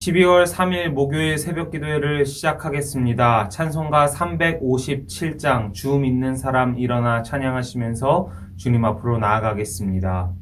12월 3일 목요일 새벽 기도회를 시작하겠습니다. 찬송가 357장 주 믿는 사람 일어나 찬양하시면서 주님 앞으로 나아가겠습니다.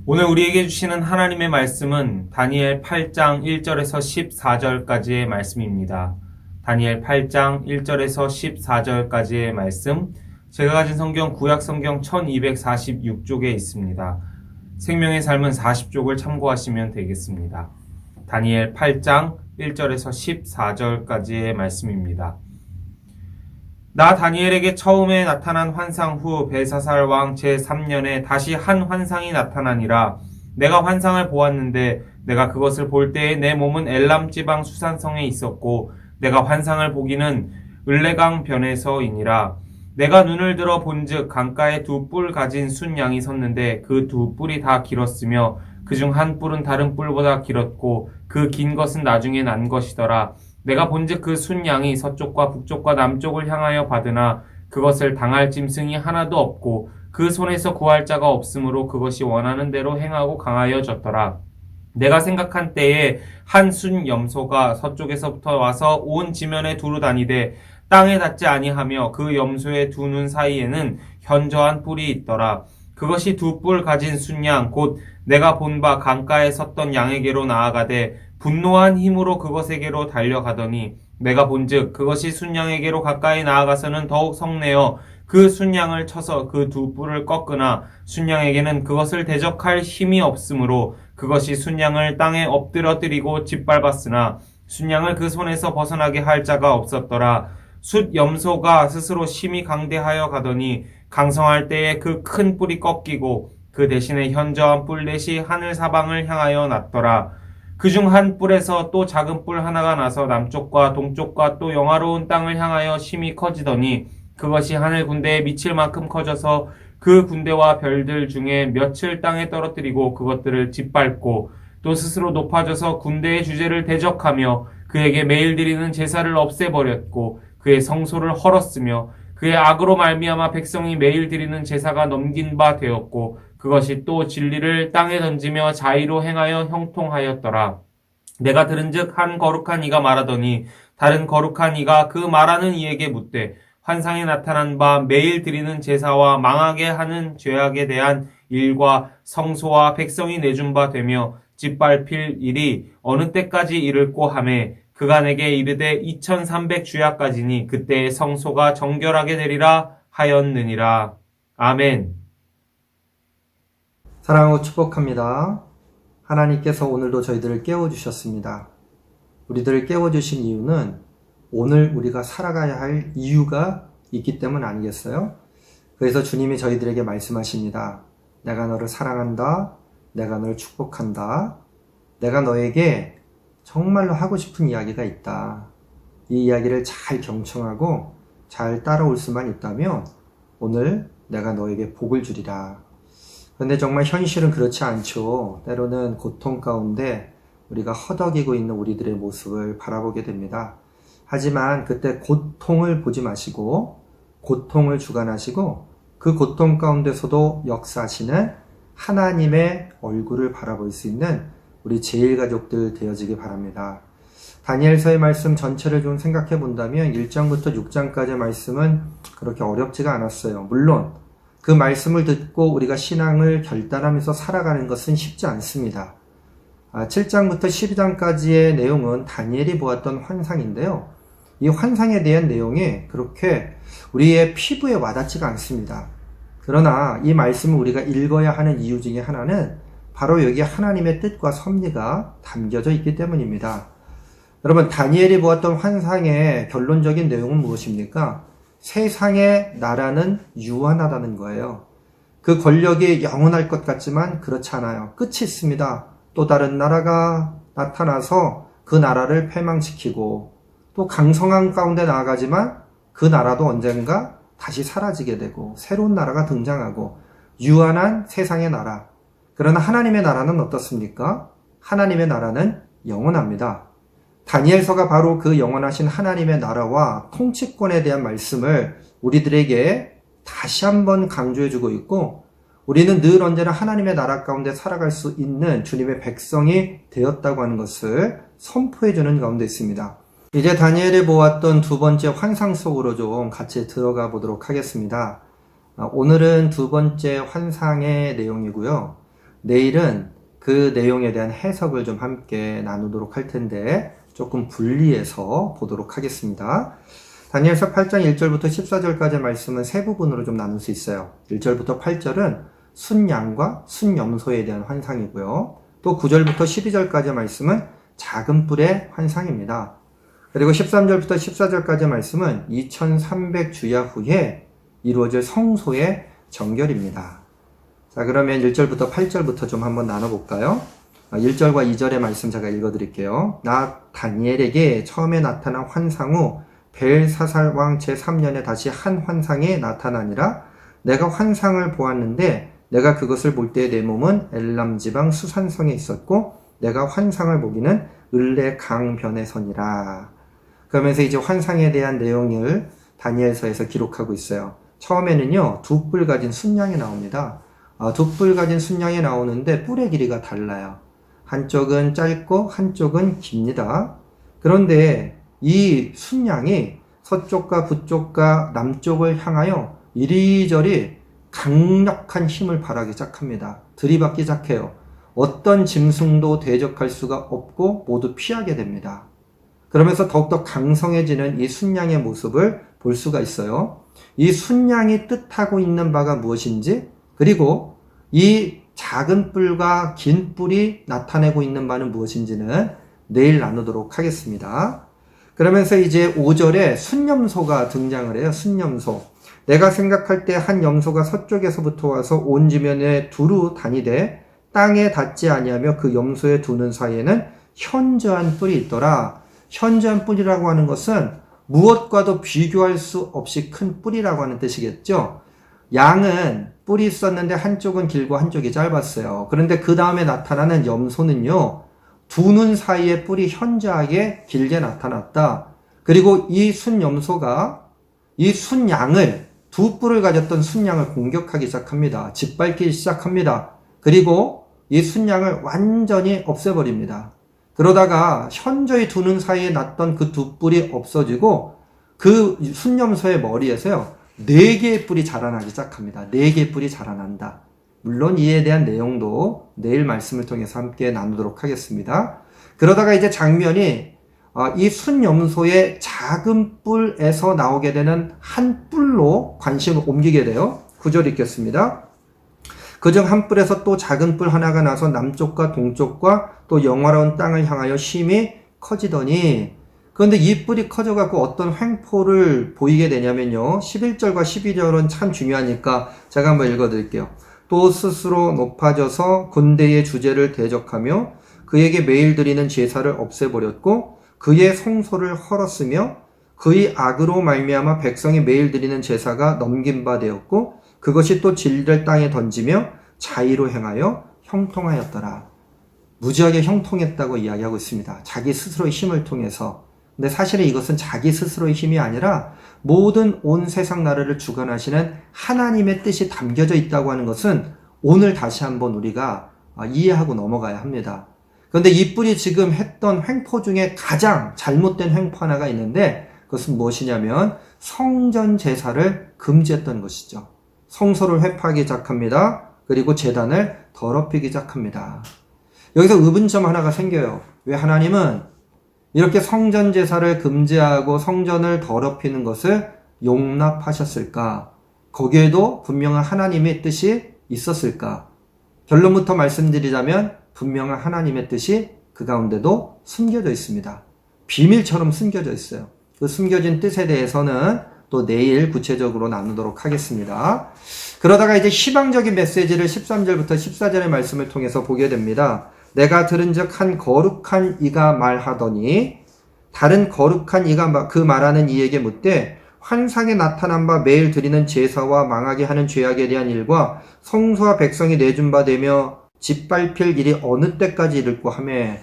오늘 우리에게 주시는 하나님의 말씀은 다니엘 8장 1절에서 14절까지의 말씀입니다. 다니엘 8장 1절에서 14절까지의 말씀, 제가 가진 성경 구약 성경 1246쪽에 있습니다. 생명의 삶은 40쪽을 참고하시면 되겠습니다. 다니엘 8장 1절에서 14절까지의 말씀입니다. 나 다니엘에게 처음에 나타난 환상 후 벨사살 왕 제3년에 다시 한 환상이 나타나니라. 내가 환상을 보았는데 내가 그것을 볼 때에 내 몸은 엘람 지방 수산성에 있었고 내가 환상을 보기는 을레강 변에서이니라. 내가 눈을 들어 본즉 강가에 두 뿔 가진 순 양이 섰는데 그 두 뿔이 다 길었으며 그중 한 뿔은 다른 뿔보다 길었고 그 긴 것은 나중에 난 것이더라. 내가 본즉 그 순양이 서쪽과 북쪽과 남쪽을 향하여 받으나 그것을 당할 짐승이 하나도 없고 그 손에서 구할 자가 없으므로 그것이 원하는 대로 행하고 강하여졌더라. 내가 생각한 때에 한 순염소가 서쪽에서부터 와서 온 지면에 두루 다니되 땅에 닿지 아니하며 그 염소의 두 눈 사이에는 현저한 뿔이 있더라. 그것이 두 뿔 가진 순양 곧 내가 본 바 강가에 섰던 양에게로 나아가되 분노한 힘으로 그것에게로 달려가더니 내가 본즉 그것이 순양에게로 가까이 나아가서는 더욱 성내어 그 순양을 쳐서 그 두 뿔을 꺾으나 순양에게는 그것을 대적할 힘이 없으므로 그것이 순양을 땅에 엎드러뜨리고 짓밟았으나 순양을 그 손에서 벗어나게 할 자가 없었더라. 숫 염소가 스스로 심히 강대하여 가더니 강성할 때에 그 큰 뿔이 꺾이고 그 대신에 현저한 뿔 넷이 하늘 사방을 향하여 났더라. 그중 한 뿔에서 또 작은 뿔 하나가 나서 남쪽과 동쪽과 또 영화로운 땅을 향하여 심히 커지더니 그것이 하늘 군대에 미칠 만큼 커져서 그 군대와 별들 중에 몇을 땅에 떨어뜨리고 그것들을 짓밟고 또 스스로 높아져서 군대의 주제를 대적하며 그에게 매일 드리는 제사를 없애버렸고 그의 성소를 헐었으며 그의 악으로 말미암아 백성이 매일 드리는 제사가 넘긴 바 되었고 그것이 또 진리를 땅에 던지며 자의로 행하여 형통하였더라. 내가 들은즉 한 거룩한 이가 말하더니 다른 거룩한 이가 그 말하는 이에게 묻되 환상에 나타난 바 매일 드리는 제사와 망하게 하는 죄악에 대한 일과 성소와 백성이 내준 바 되며 짓밟힐 일이 어느 때까지 이를꼬 하매 그가 내게 이르되 2300 주야까지니 그때의 성소가 정결하게 되리라 하였느니라. 아멘. 사랑하고 축복합니다. 하나님께서 오늘도 저희들을 깨워주셨습니다. 우리들을 깨워주신 이유는 오늘 우리가 살아가야 할 이유가 있기 때문 아니겠어요? 그래서 주님이 저희들에게 말씀하십니다. 내가 너를 사랑한다. 내가 너를 축복한다. 내가 너에게 정말로 하고 싶은 이야기가 있다. 이 이야기를 잘 경청하고 잘 따라올 수만 있다면 오늘 내가 너에게 복을 주리라. 그런데 정말 현실은 그렇지 않죠. 때로는 고통 가운데 우리가 허덕이고 있는 우리들의 모습을 바라보게 됩니다. 하지만 그때 고통을 보지 마시고 고통을 주관하시고 그 고통 가운데서도 역사하시는 하나님의 얼굴을 바라볼 수 있는 우리 제일가족들 되어지기 바랍니다. 다니엘서의 말씀 전체를 좀 생각해 본다면 1장부터 6장까지의 말씀은 그렇게 어렵지가 않았어요. 물론 그 말씀을 듣고 우리가 신앙을 결단하면서 살아가는 것은 쉽지 않습니다. 7장부터 12장까지의 내용은 다니엘이 보았던 환상인데요. 이 환상에 대한 내용이 그렇게 우리의 피부에 와닿지가 않습니다. 그러나 이 말씀을 우리가 읽어야 하는 이유 중에 하나는 바로 여기 하나님의 뜻과 섭리가 담겨져 있기 때문입니다. 여러분, 다니엘이 보았던 환상의 결론적인 내용은 무엇입니까? 세상의 나라는 유한하다는 거예요. 그 권력이 영원할 것 같지만 그렇지 않아요. 끝이 있습니다. 또 다른 나라가 나타나서 그 나라를 패망시키고 또 강성한 가운데 나아가지만 그 나라도 언젠가 다시 사라지게 되고 새로운 나라가 등장하고 유한한 세상의 나라. 그러나 하나님의 나라는 어떻습니까? 하나님의 나라는 영원합니다. 다니엘서가 바로 그 영원하신 하나님의 나라와 통치권에 대한 말씀을 우리들에게 다시 한번 강조해주고 있고 우리는 늘 언제나 하나님의 나라 가운데 살아갈 수 있는 주님의 백성이 되었다고 하는 것을 선포해주는 가운데 있습니다. 이제 다니엘이 보았던 두 번째 환상 속으로 좀 같이 들어가 보도록 하겠습니다. 오늘은 두 번째 환상의 내용이고요. 내일은 그 내용에 대한 해석을 좀 함께 나누도록 할 텐데 조금 분리해서 보도록 하겠습니다. 다니엘서 8장 1절부터 14절까지의 말씀은 세 부분으로 좀 나눌 수 있어요. 1절부터 8절은 순양과 순염소에 대한 환상이고요. 또 9절부터 12절까지의 말씀은 작은 뿔의 환상입니다. 그리고 13절부터 14절까지의 말씀은 2300 주야 후에 이루어질 성소의 정결입니다. 자, 그러면 1절부터 8절부터 좀 한번 나눠볼까요? 1절과 2절의 말씀 제가 읽어드릴게요. 나 다니엘에게 처음에 나타난 환상 후 벨사살 왕 제3년에 다시 한 환상이 나타나니라. 내가 환상을 보았는데 내가 그것을 볼 때에 내 몸은 엘람 지방 수산성에 있었고 내가 환상을 보기는 을레 강변에 서니라. 그러면서 이제 환상에 대한 내용을 다니엘서에서 기록하고 있어요. 처음에는요, 두 뿔 가진 순양이 나옵니다. 두 뿔 가진 순양이 나오는데 뿔의 길이가 달라요. 한쪽은 짧고 한쪽은 깁니다. 그런데 이 순양이 서쪽과 북쪽과 남쪽을 향하여 이리저리 강력한 힘을 발하기 시작합니다. 들이받기 시작해요. 어떤 짐승도 대적할 수가 없고 모두 피하게 됩니다. 그러면서 더욱더 강성해지는 이 순양의 모습을 볼 수가 있어요. 이 순양이 뜻하고 있는 바가 무엇인지, 그리고 이 작은 뿔과 긴 뿔이 나타내고 있는 바는 무엇인지는 내일 나누도록 하겠습니다. 그러면서 이제 5절에 순염소가 등장을 해요. 순염소. 내가 생각할 때 한 염소가 서쪽에서부터 와서 온 지면에 두루 다니되 땅에 닿지 아니하며 그 염소의 두 눈 사이에는 현저한 뿔이 있더라. 현저한 뿔이라고 하는 것은 무엇과도 비교할 수 없이 큰 뿔이라고 하는 뜻이겠죠. 양은 뿔이 있었는데 한쪽은 길고 한쪽이 짧았어요. 그런데 그 다음에 나타나는 염소는요, 두 눈 사이에 뿔이 현저하게 길게 나타났다. 그리고 이 순염소가 이 순양을, 두 뿔을 가졌던 순양을 공격하기 시작합니다. 짓밟기 시작합니다. 그리고 이 순양을 완전히 없애버립니다. 그러다가 현저히 두 눈 사이에 났던 그 두 뿔이 없어지고 그 순염소의 머리에서요, 4개의 뿔이 자라나기 시작합니다. 4개의 뿔이 자라난다. 물론 이에 대한 내용도 내일 말씀을 통해서 함께 나누도록 하겠습니다. 그러다가 이제 장면이 이 순염소의 작은 뿔에서 나오게 되는 한 뿔로 관심을 옮기게 돼요. 9절 읽겠습니다. 그중 한 뿔에서 또 작은 뿔 하나가 나서 남쪽과 동쪽과 또 영화로운 땅을 향하여 심히 커지더니, 그런데 이 뿔이 커져갖고 어떤 횡포를 보이게 되냐면요, 11절과 12절은 참 중요하니까 제가 한번 읽어드릴게요. 또 스스로 높아져서 군대의 주제를 대적하며 그에게 매일 드리는 제사를 없애버렸고 그의 성소를 헐었으며 그의 악으로 말미암아 백성이 매일 드리는 제사가 넘긴 바 되었고 그것이 또 질될 땅에 던지며 자의로 행하여 형통하였더라. 무지하게 형통했다고 이야기하고 있습니다. 자기 스스로의 힘을 통해서. 근데 사실은 이것은 자기 스스로의 힘이 아니라 모든 온 세상 나라를 주관하시는 하나님의 뜻이 담겨져 있다고 하는 것은 오늘 다시 한번 우리가 이해하고 넘어가야 합니다. 그런데 이 뿔이 지금 했던 횡포 중에 가장 잘못된 횡포 하나가 있는데 그것은 무엇이냐면 성전 제사를 금지했던 것이죠. 성소를 회파하기 시작합니다. 그리고 제단을 더럽히기 시작합니다. 여기서 의문점 하나가 생겨요. 왜 하나님은 이렇게 성전 제사를 금지하고 성전을 더럽히는 것을 용납하셨을까? 거기에도 분명한 하나님의 뜻이 있었을까? 결론부터 말씀드리자면 분명한 하나님의 뜻이 그 가운데도 숨겨져 있습니다. 비밀처럼 숨겨져 있어요. 그 숨겨진 뜻에 대해서는 또 내일 구체적으로 나누도록 하겠습니다. 그러다가 이제 희망적인 메시지를 13절부터 14절의 말씀을 통해서 보게 됩니다. 내가 들은즉 한 거룩한 이가 말하더니 다른 거룩한 이가 그 말하는 이에게 묻되 환상에 나타난 바 매일 드리는 제사와 망하게 하는 죄악에 대한 일과 성소와 백성이 내준 바 되며 짓밟힐 일이 어느 때까지 이를꼬 하매,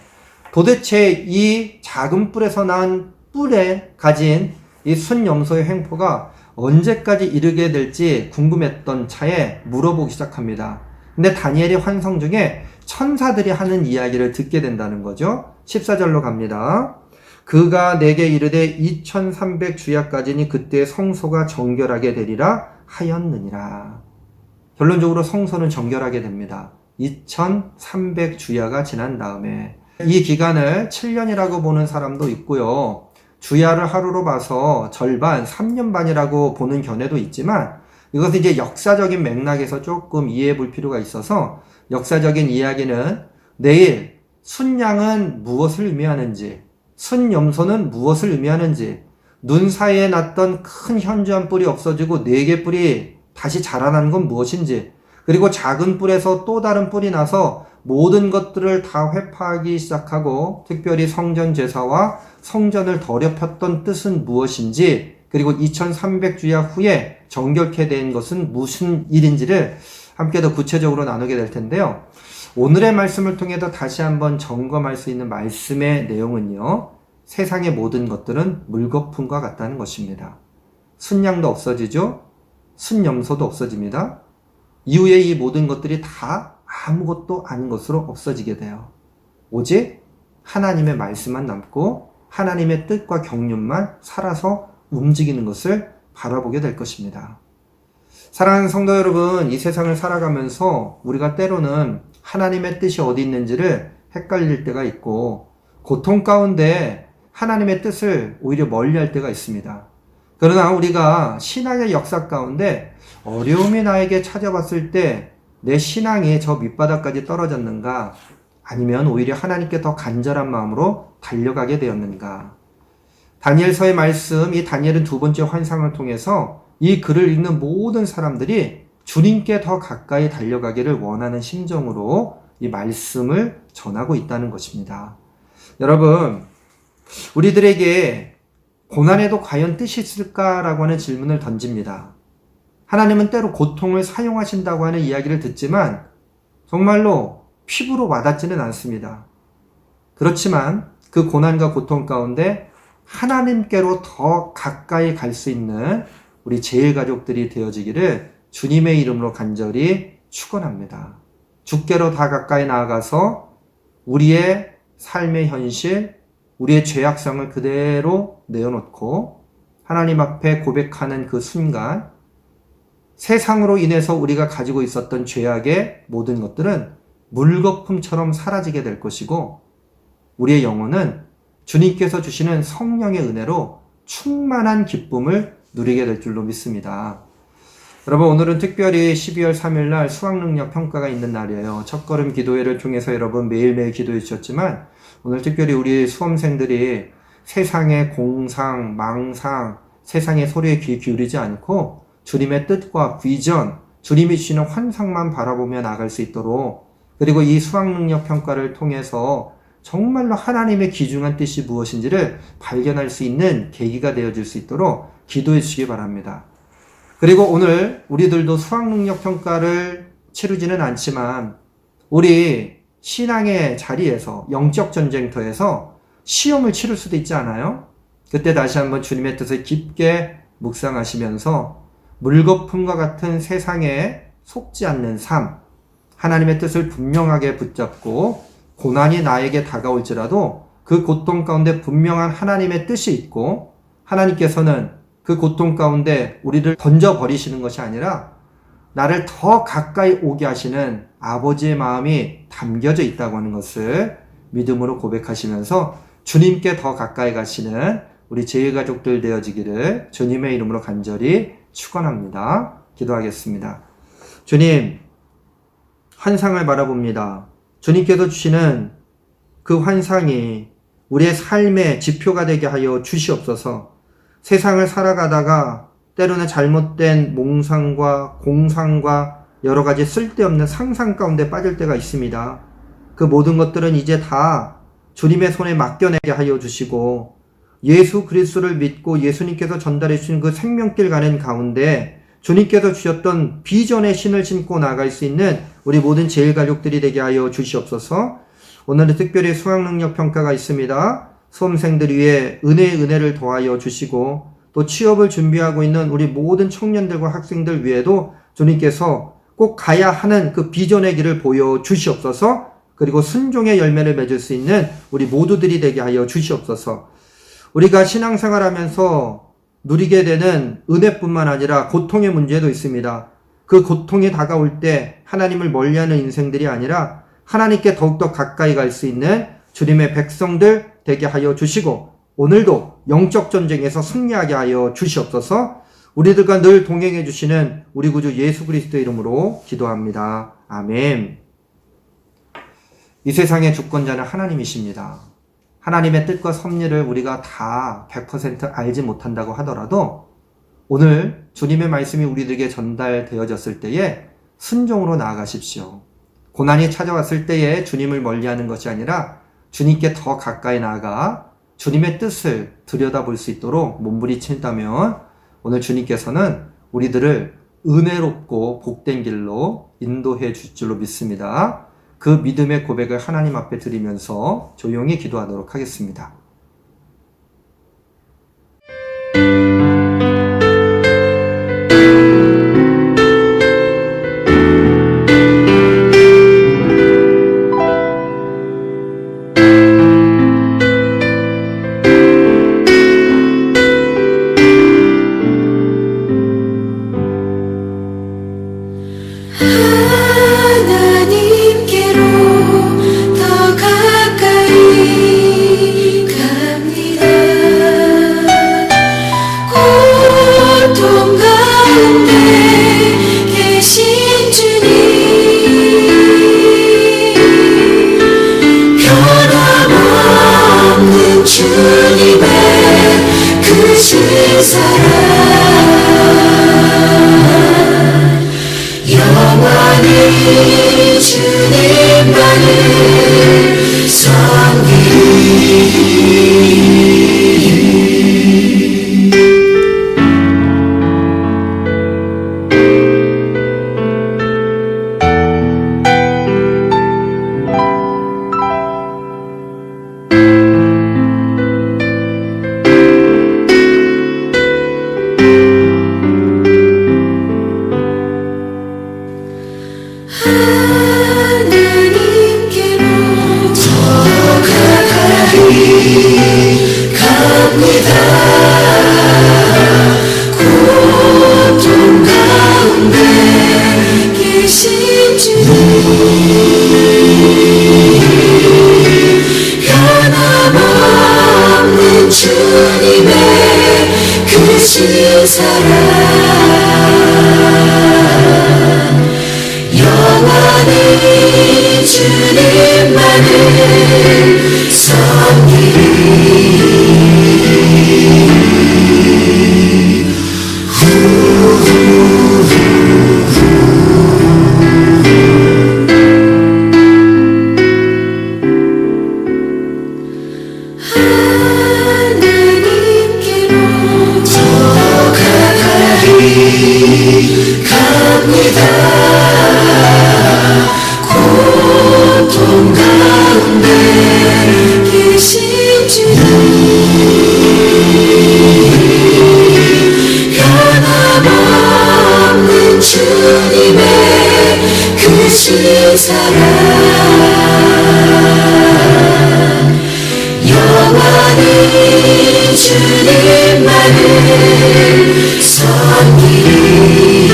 도대체 이 작은 뿔에서 난 뿔에 가진 이 순염소의 횡포가 언제까지 이르게 될지 궁금했던 차에 물어보기 시작합니다. 근데 다니엘의 환상 중에 천사들이 하는 이야기를 듣게 된다는 거죠. 14절로 갑니다. 그가 내게 이르되 2300 주야까지니 그때 성소가 정결하게 되리라 하였느니라. 결론적으로 성소는 정결하게 됩니다. 2300 주야가 지난 다음에. 이 기간을 7년이라고 보는 사람도 있고요. 주야를 하루로 봐서 절반, 3년 반이라고 보는 견해도 있지만 이것은 이제 역사적인 맥락에서 조금 이해해 볼 필요가 있어서 역사적인 이야기는 내일 순양은 무엇을 의미하는지, 순염소는 무엇을 의미하는지, 눈 사이에 났던 큰 현저한 뿔이 없어지고 4개 뿔이 다시 자라난 건 무엇인지, 그리고 작은 뿔에서 또 다른 뿔이 나서 모든 것들을 다 회파하기 시작하고 특별히 성전 제사와 성전을 더럽혔던 뜻은 무엇인지 그리고 2300주야 후에 정결케 된 것은 무슨 일인지를 함께 더 구체적으로 나누게 될 텐데요. 오늘의 말씀을 통해서 다시 한번 점검할 수 있는 말씀의 내용은요. 세상의 모든 것들은 물거품과 같다는 것입니다. 순양도 없어지죠. 순염소도 없어집니다. 이후에 이 모든 것들이 다 아무것도 아닌 것으로 없어지게 돼요. 오직 하나님의 말씀만 남고 하나님의 뜻과 경륜만 살아서 움직이는 것을 바라보게 될 것입니다. 사랑하는 성도 여러분, 이 세상을 살아가면서 우리가 때로는 하나님의 뜻이 어디 있는지를 헷갈릴 때가 있고 고통 가운데 하나님의 뜻을 오히려 멀리할 때가 있습니다. 그러나 우리가 신앙의 역사 가운데 어려움이 나에게 찾아왔을 때 내 신앙이 저 밑바닥까지 떨어졌는가? 아니면 오히려 하나님께 더 간절한 마음으로 달려가게 되었는가? 다니엘서의 말씀, 이 다니엘은 두 번째 환상을 통해서 이 글을 읽는 모든 사람들이 주님께 더 가까이 달려가기를 원하는 심정으로 이 말씀을 전하고 있다는 것입니다. 여러분, 우리들에게 고난에도 과연 뜻이 있을까라고 하는 질문을 던집니다. 하나님은 때로 고통을 사용하신다고 하는 이야기를 듣지만 정말로 피부로 와닿지는 않습니다. 그렇지만 그 고난과 고통 가운데 하나님께로 더 가까이 갈 수 있는 우리 제일가족들이 되어지기를 주님의 이름으로 간절히 축원합니다. 주께로 다 가까이 나아가서 우리의 삶의 현실, 우리의 죄악성을 그대로 내어놓고 하나님 앞에 고백하는 그 순간 세상으로 인해서 우리가 가지고 있었던 죄악의 모든 것들은 물거품처럼 사라지게 될 것이고 우리의 영혼은 주님께서 주시는 성령의 은혜로 충만한 기쁨을 누리게 될 줄로 믿습니다. 여러분, 오늘은 특별히 12월 3일 날 수학능력 평가가 있는 날이에요. 첫걸음 기도회를 통해서 여러분 매일매일 기도해 주셨지만 오늘 특별히 우리 수험생들이 세상의 공상, 망상, 세상의 소리에 귀 기울이지 않고 주님의 뜻과 비전, 주님이 주시는 환상만 바라보며 나갈 수 있도록 그리고 이 수학능력 평가를 통해서 정말로 하나님의 귀중한 뜻이 무엇인지를 발견할 수 있는 계기가 되어질 수 있도록 기도해 주시기 바랍니다. 그리고 오늘 우리들도 수학능력 평가를 치르지는 않지만 우리 신앙의 자리에서 영적 전쟁터에서 시험을 치를 수도 있지 않아요? 그때 다시 한번 주님의 뜻을 깊게 묵상하시면서 물거품과 같은 세상에 속지 않는 삶, 하나님의 뜻을 분명하게 붙잡고 고난이 나에게 다가올지라도 그 고통 가운데 분명한 하나님의 뜻이 있고 하나님께서는 그 고통 가운데 우리를 던져버리시는 것이 아니라 나를 더 가까이 오게 하시는 아버지의 마음이 담겨져 있다고 하는 것을 믿음으로 고백하시면서 주님께 더 가까이 가시는 우리 제일가족들 되어지기를 주님의 이름으로 간절히 축원합니다. 기도하겠습니다. 주님, 환상을 바라봅니다. 주님께서 주시는 그 환상이 우리의 삶의 지표가 되게 하여 주시옵소서. 세상을 살아가다가 때로는 잘못된 몽상과 공상과 여러 가지 쓸데없는 상상 가운데 빠질 때가 있습니다. 그 모든 것들은 이제 다 주님의 손에 맡겨내게 하여 주시고 예수 그리스도를 믿고 예수님께서 전달해 주신 그 생명길 가는 가운데 주님께서 주셨던 비전의 신을 신고 나갈 수 있는 우리 모든 제일가족들이 되게 하여 주시옵소서. 오늘은 특별히 수학능력 평가가 있습니다. 수험생들 위해 은혜를 더하여 주시고 또 취업을 준비하고 있는 우리 모든 청년들과 학생들 위에도 주님께서 꼭 가야 하는 그 비전의 길을 보여 주시옵소서. 그리고 순종의 열매를 맺을 수 있는 우리 모두들이 되게 하여 주시옵소서. 우리가 신앙생활하면서 누리게 되는 은혜뿐만 아니라 고통의 문제도 있습니다. 그 고통이 다가올 때 하나님을 멀리하는 인생들이 아니라 하나님께 더욱더 가까이 갈 수 있는 주님의 백성들 되게 하여 주시고 오늘도 영적 전쟁에서 승리하게 하여 주시옵소서. 우리들과 늘 동행해 주시는 우리 구주 예수 그리스도의 이름으로 기도합니다. 아멘. 이 세상의 주권자는 하나님이십니다. 하나님의 뜻과 섭리를 우리가 다 100% 알지 못한다고 하더라도 오늘 주님의 말씀이 우리들에게 전달되어졌을 때에 순종으로 나아가십시오. 고난이 찾아왔을 때에 주님을 멀리하는 것이 아니라 주님께 더 가까이 나아가 주님의 뜻을 들여다볼 수 있도록 몸부림친다면 오늘 주님께서는 우리들을 은혜롭고 복된 길로 인도해 줄 줄로 믿습니다. 그 믿음의 고백을 하나님 앞에 드리면서 조용히 기도하도록 하겠습니다. 하나님께로 더 가까이 갑니다. 고통 가운데 계신 주님, 변함없는 주님의 크신 사랑, 영원히 주님만을 하나님께로 더 가까이 갑니다. 고통 가운데 계신 주님, 변함없는 주님의 크신 사랑, 영원히 주님만을 하나님께로 더 가까이 갑니다. 고통 가운데 계신 주님, 변함없는 주님의 크신 사랑, 영원히 주님만을 섬기리.